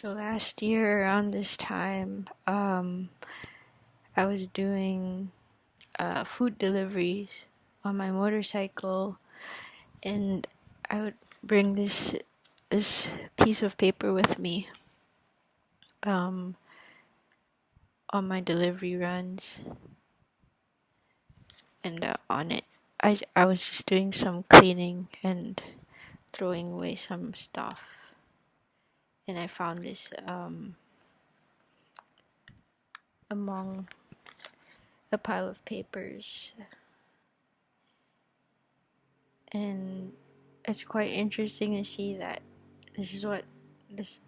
So last year around this time, I was doing food deliveries on my motorcycle, and I would bring this piece of paper with me um, on my delivery runs, and on it, I was just doing some cleaning and throwing away some stuff, and I found this among a pile of papers, and it's quite interesting to see that this is what this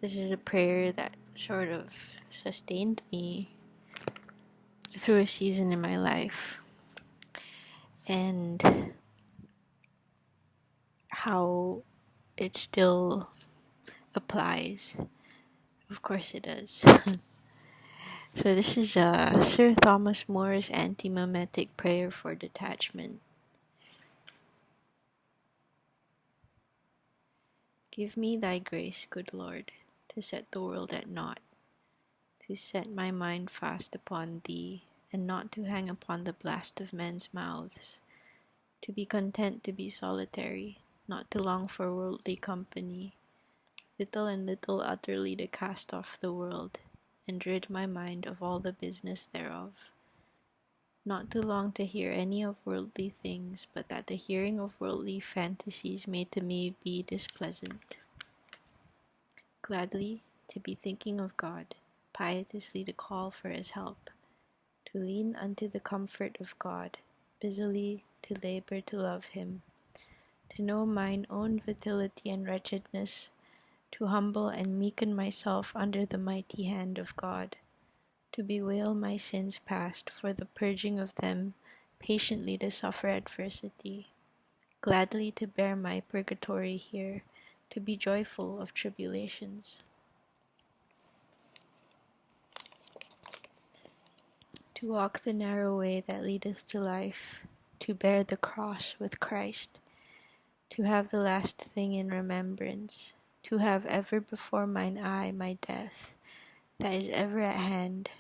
this is a prayer that sort of sustained me through a season in my life, and how it still applies. Of course it does. So this is Sir Thomas More's anti-mimetic prayer for detachment. Give me thy grace, good Lord, to set the world at naught, to set my mind fast upon thee, and not to hang upon the blast of men's mouths, to be content to be solitary, not to long for worldly company, little and little utterly to cast off the world, and rid my mind of all the business thereof, not to long to hear any of worldly things, but that the hearing of worldly fantasies may to me be displeasant. Gladly to be thinking of God, piteously to call for his help, to lean unto the comfort of God, busily to labor to love him, to know mine own vitality and wretchedness, to humble and meeken myself under the mighty hand of God, to bewail my sins past for the purging of them, patiently to suffer adversity, gladly to bear my purgatory here, to be joyful of tribulations, to walk the narrow way that leadeth to life, to bear the cross with Christ, to have the last thing in remembrance, to have ever before mine eye my death, that is ever at hand,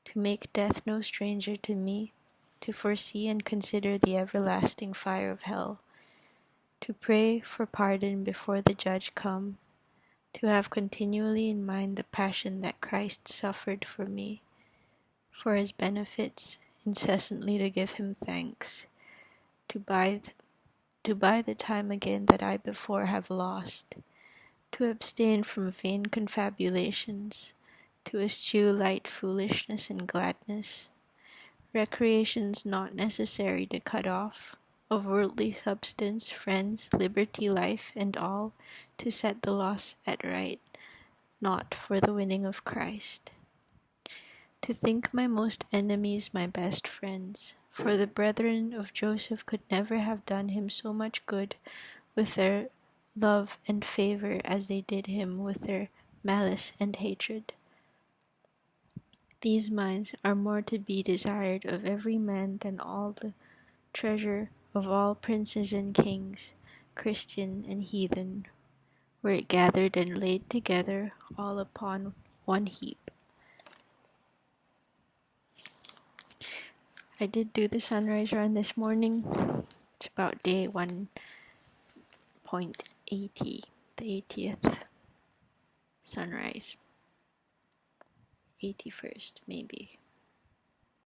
to make death no stranger to me, to foresee and consider the everlasting fire of hell, to pray for pardon before the judge come, to have continually in mind the passion that Christ suffered for me, for his benefits, incessantly to give him thanks, to buy the time again that I before have lost, to abstain from vain confabulations, to eschew light foolishness and gladness, recreations not necessary to cut off, of worldly substance, friends, liberty, life, and all, to set the loss at right, not for the winning of Christ. To think my most enemies my best friends, for the brethren of Joseph could never have done him so much good with their love and favor as they did him with their malice and hatred. These minds are more to be desired of every man than all the treasure of all princes and kings, Christian and heathen, were it gathered and laid together all upon one heap. I did do the sunrise run this morning. It's about day 1.80, the 80th sunrise. 81st, maybe.